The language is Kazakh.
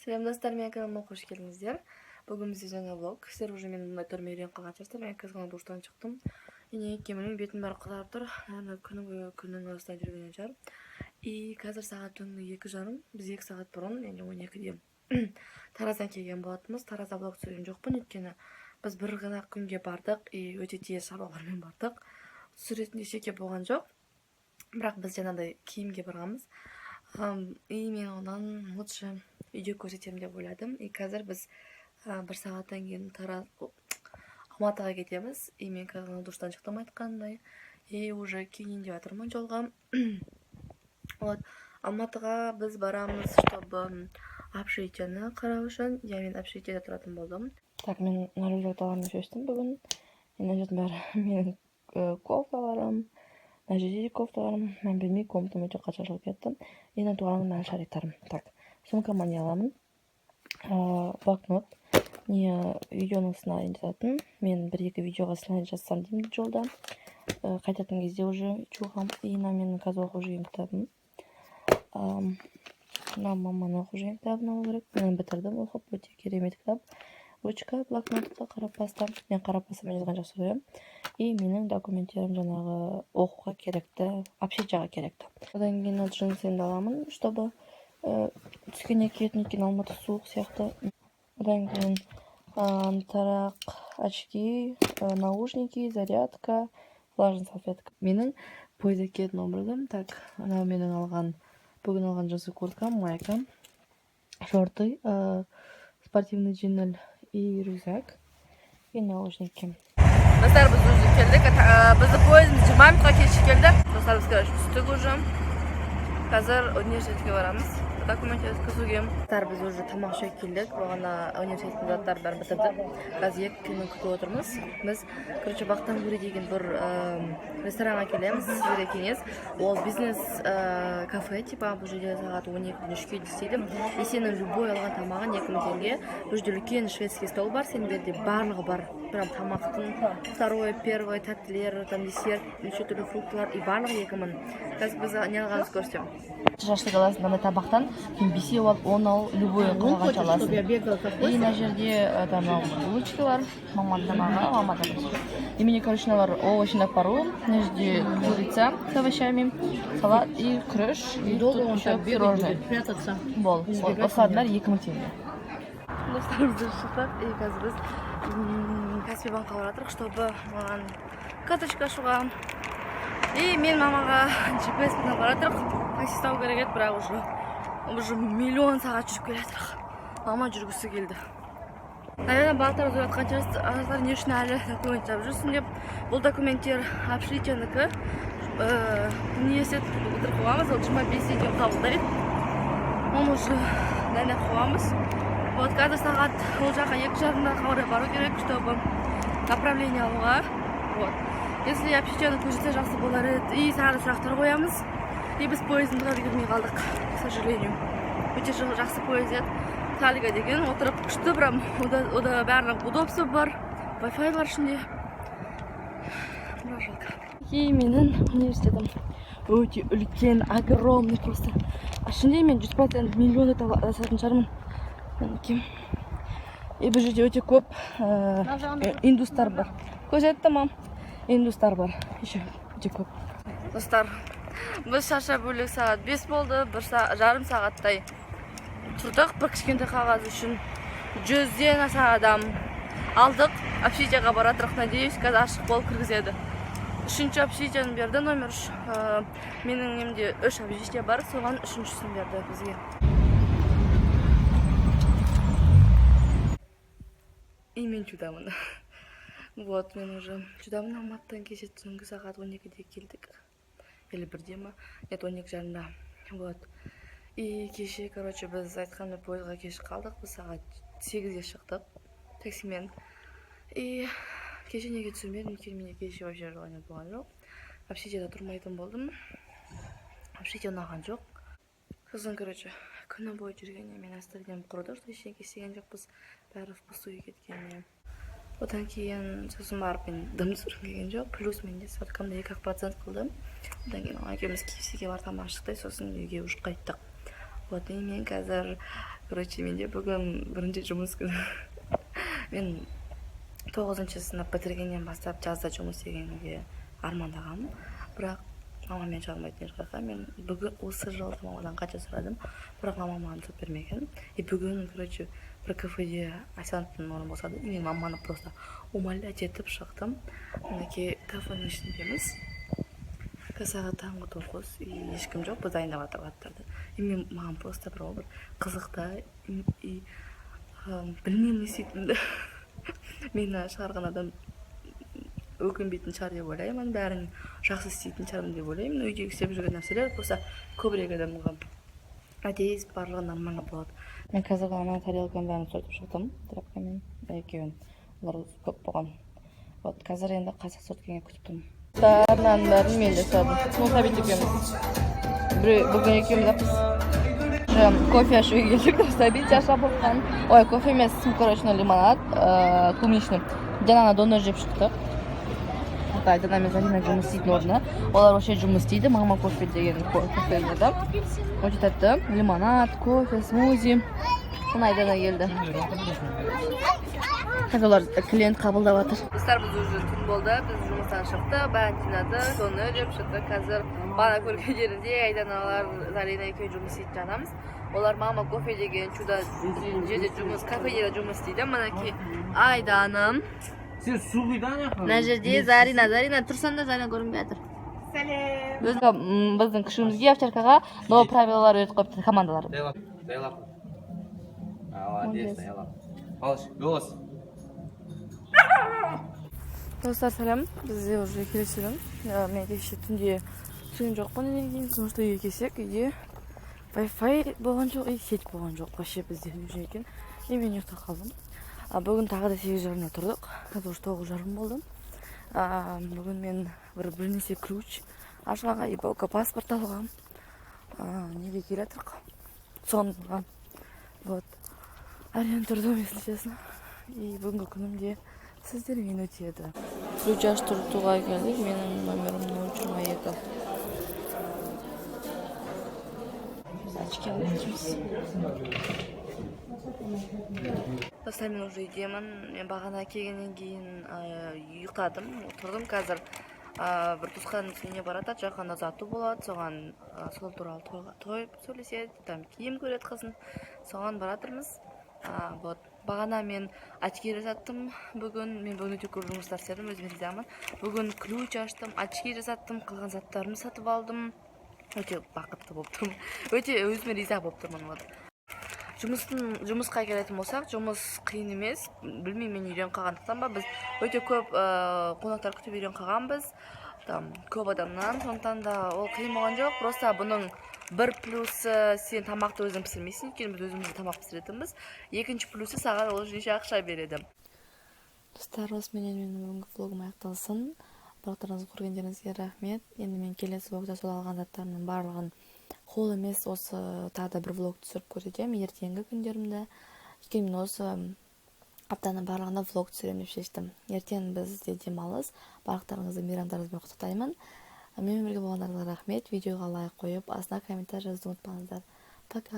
Selam dostlar, men kanalıma hoş geldingizler. Bugün bizde жаңа влог. Sizler уже мен мындай төрмө үйрөнүп калган чарсыздар. Мен казгана душтан чыктым. Эне экемин бетим баары кызарып тур. Аны күнүн астынан жүргөн начар. И қазір сағат түнгі 2:30. Біз 2 сағат бұрын, яғни 12-де Тараздан келген болатынбыз. Таразда влог түсірген жоқпын, өйткені біз бір ғана күнге бардық и өте тез шаруалармен бардық. Түсіретін ешеке болған жоқ. Бірақ біз жаңағыдай киімге барғанбыз. И мен одан лучше үйде көрсетемін деп ойладым. И қазір біз бір сағаттан кейін Алматыға кетеміз. И мен қазір душтан шықтым айтқандай. И уже киінейін деп жатырмын жолға. Вот, Алматыға біз барамыз, чтобы общежитиені қарау үшін. Мен общежитиеде тұратын болдым. Так, мен наружаталарымды шештім бүгін. Мына жердің бәрі менің кофталарым, мына жерде кофталарым. Мен білмей, комнатам өте қашашылып кетті. Енді туғаным мән шариктарым. Так, сумкама не аламын. Блокнот. Не видеоның сценарийін жазатын. Мен 1-2 видеоға сценарий жазсам деймін жолда. Қайтатын кезде уже чуғам. И на менің қазір оқып жүрген кітабым. Маманы оқып жүрген кітабын алу керек. Мен бітірдім, оқып өте керемет кітап. Ручка, блокнотты қарап бастам. Мен қарап бастам, мен жазған жақсы көремін. И менің документтерім жаңағы оқуға керекті, общежитияға керекті. Одан кейін джинсымды аламын, чтобы түскенде киетін, өйткені Алматы суық сияқты. Одан кейін тарақ, очки, наушники, зарядка, влажный салфетка. Менің пойызда киетін образым. Так, анау менің бүгін алған джинсы курткам, майкам, шорты, спортивный джинель и рюкзак и наушники. Достар, біз уже келдік. Бізді поездымыз 20 минутқа кешіп келді. Достар, біз түстік уже. Қазір университетке барамыз. Документ өткізуге. Достар, біз уже тамақ жеп келдік. Бағана университеттің заттарын бәрін бітірдік. Қазір 2 күнін күтіп отырмыз. Біз, короче, Бақтангөре деген бір ресторанға келеміз. Сіздерге кеңес. Ол бизнес кафе, типа, бұл жерде сағат 12-ден 3-ке дейін істейді. И сенің любой алған тамағын 2000 теңге. Бұл жерде үлкен шведский стол бар, сендерде барлығы бар. Прям тамақтың второй, первый, тәттілер, там десерт, неше түрлі фруктылар и барлығы 2000. Қазір біз не алғанымыз көрсетем. Шашлык аласың андай табақтан, кейін 5 ал, 10 ал, любой қалғанша аласың. И на жерде булочкалар, маманың тамағы, мамадан. И менде, короче, бар овощный пару, на жерде курица с овощами, салат и крыш, и тут еще пирожное. Бол, осылардың бәрі 2000 теңге. Достарымызды шықтық, и қазір біз Каспий банкқа баратырық, чтобы маған карточка ашуға. И мен мамаға GPS-пен баратырық. Такси ұстау керек еді, бірақ уже миллион сағат жүріп келатырық. Мама жүргісі келді. Наверное, балықтар өзі жатқан чарсыздар не үшін әлі документ жап жүрсің деп. Бұл документтер общежитиенікі. Университет бітіріп қойғанбыз, ол 25 теңге қабылдайды. Оны уже дайындап қойғанбыз. Вот, қазір сағат ол жаққа 2:30-да қарай бару керек, чтобы направление алуға. Вот. Если общежитиені көрсетсе жақсы болар еді. И саған сұрақтар қоямыз. И біз поездымызға үлгермей қалдық, к сожалению. Өте жақсы поезд еді. Талига деген отырып күшті, прям ода барлық удобство бар, Wi-Fi бар ішінде. Жалко. И менің университетім өте үлкен, огромный просто. Ішінде мен 100% миллион жасатын шығармын. И бұл жерде өте көп индустар бар. Көрсетті мам. Индустар бар. Еще өте көп. Достар, біз шаршап бөлек сағат 5 болды. Жарым сағаттай тұрдық. Бір кішкентай қағаз үшін 100-ден аса адам алдық. Общежитияға баратырық, надеюсь, қазір ашық болып кіргізеді. 3-ші общежитияны берді, номер 3. Менің емде 3 общежития бар, соған 3-шісін берді бізге. И мен чудамын. Вот, мен уже чудамын. Алматыдан кеше түнгі сағат 12-де келдік. Или 1-де ма? Нет, 12:30-да. Вот. И кеше, короче, біз айтқанды пойызға кеш қалдық. Біз сағат 8-де шықтық таксимен. И кеше неге түсірмедім, менде кеше вообще желание болған жоқ. Общежитияда тұрмайтын болдым. Общежития ұнаған жоқ. Сосын, короче, күні бойы жүргенде мен астырден құрды, что ештеңе істеген жоқпыз. Бәрі впустую кеткенде. Одан кейін сосын барып мен дым түсіргім келген жоқ. Плюс менде сладкамда 2% қылдым. Одан кейін екеуміз KFC-ге бар тамақ шықты, сосын үйге уже қайттық. Вот, и мен қазір Короче, менде бүгін бірінші жұмыс күні. Мен 9-шы сынып бітіргеннен бастап жазда жұмыс істегенге армандағанмын. Бірақ мама мен шығармайтын ешқайда. Мен бүгін осы жылы мамадан қанша сұрадым, бірақ мама маған түсіп бермеген. И бүгін, короче, бір кафеде официанттың орны босады. И мен маманы просто умолять етіп шықтым. Мінекей кафенің ішіндеміз. Кассаға таңғы 9, и ешкім жоқ, біз дайындап жатырды. И мен маған просто бір қызықты, и білмеймін не істейтінімді. Мені шығарған адам өкінбейтін шығар деп ойлаймын, бәрін жақсы істейтін шығармын деп ойлаймын. Үйдегі істеп жүрген нәрселер болса көбірек адамға надеюсь барлығы нормально болады. Мен қазір ана тарелканың бәрін сортып шықтым, тряпкамен екеуін. Олар көп болған. Вот қазір енді қасық сөрткенге күтіп тұрмын. Мынаның бәрін мен жасадым. Сабит екеуміз. Бүгін екеуміз кофе ашуға келдік. Сабит жашап отқан. Ой, кофе емес, короче, лимонад, клубничный. Жанана донор жеп шықтық. Дана мен Зарина жұмыс істейтін орны. Олар вообще жұмыс істейді. Мама кофе деген кофе еді. Өте тәтті. Лимонад, кофе, смузи. Дана келді. Қазір олар клиент қабылдап жатыр. Достар, біз уже түн болды. Біз жұмыстан шықты, бәрін жинады, соны жеп шықты. Қазір бана көрген жерінде Айданалар, Зарина екеуі жұмыс істейтін жатамыз. Олар мама кофе деген чудо жерде жұмыс, кафеде жұмыс істейді. Мінекей Айданым. Сен су құйдан Мына жерде Зарина тұрсаң да Зарина көрінбей жатыр. Сәлем. Біздің кішімізге овчаркаға новый правилалар өтіп қойыпты, командалар. Дайлап. Молодец, дайлап. Алыш, голос. Достар, сәлем. Бізде уже келесігін. Мен кеше түнде түскен жоқпын енеген, потому что үйге келсек, үйде Wi-Fi болған жоқ, и сеть болған жоқ. Вообще бізде уже екен. И мен ұйықтап қалдым. Бүгін тағы да 8:30-да тұрдық. Қазір 9:30 болды. Бүгін мен бірнеше ключ ашқанға, и паспорт алған. Неге келе жатырық? Соған болған. Вот. Әрең тұрдым, если честно. И бүгінгі күнімде сіздермен өтеді. Ключ аштыртуға келдік. Менің номерім 022. Очки алып Достар, мен уже үйдемін. Мен бағана келгеннен кейін ұйықтадым, тұрдым. Қазір бір туысқанның үйіне барады, жақында ұзату болады. Соған сол туралы той сөйлеседі, там киім көреді қызын. Соған баратырмыз. Бағана мен очки жасаттым. Мен бүгін өте көп жұмыстар істедім, өзіме ризамын. Бүгін ключ аштым, очки жасаттым, қалған заттарымды сатып алдым. Өте бақытты болып тұрмын. Өте өзіме риза болып тұрмын. Жұмысқа келетін болсақ, жұмыс қиын емес. Білмеймін, мен үйрен қалғандықтан ба, біз өте көп қонақтар күтіп үйрен қалғанбыз. Көп адамнан, сондықтан да ол қиын болған жоқ. Просто бұның бір плюсы сен тамақты өзің пісірмейсің, өйткені біз өзімізде тамақ пісіретінбіз. Екінші плюсы саған ол жүйеше ақша береді. Достар, осыменен менің бүгінгі влогым аяқталсын. Барлықтарыңызға көргендеріңізге рахмет. Енді мен келесі влогта сол алған заттарымның барлығын қол емес, осы тағы да бір влог түсіріп көрсетемін ертеңгі күндерімді. Өйткені мен осы аптаның барлығында влог түсіремін деп шештім. Ертең бізде демалыс. Барлықтарыңызды мейрамдарыңызбен құттықтаймын. Менімен бірге болғандарыңызға рахмет. Видеоға лайк қойып, астына комментарий жазуды ұмытпаңыздар. Пока.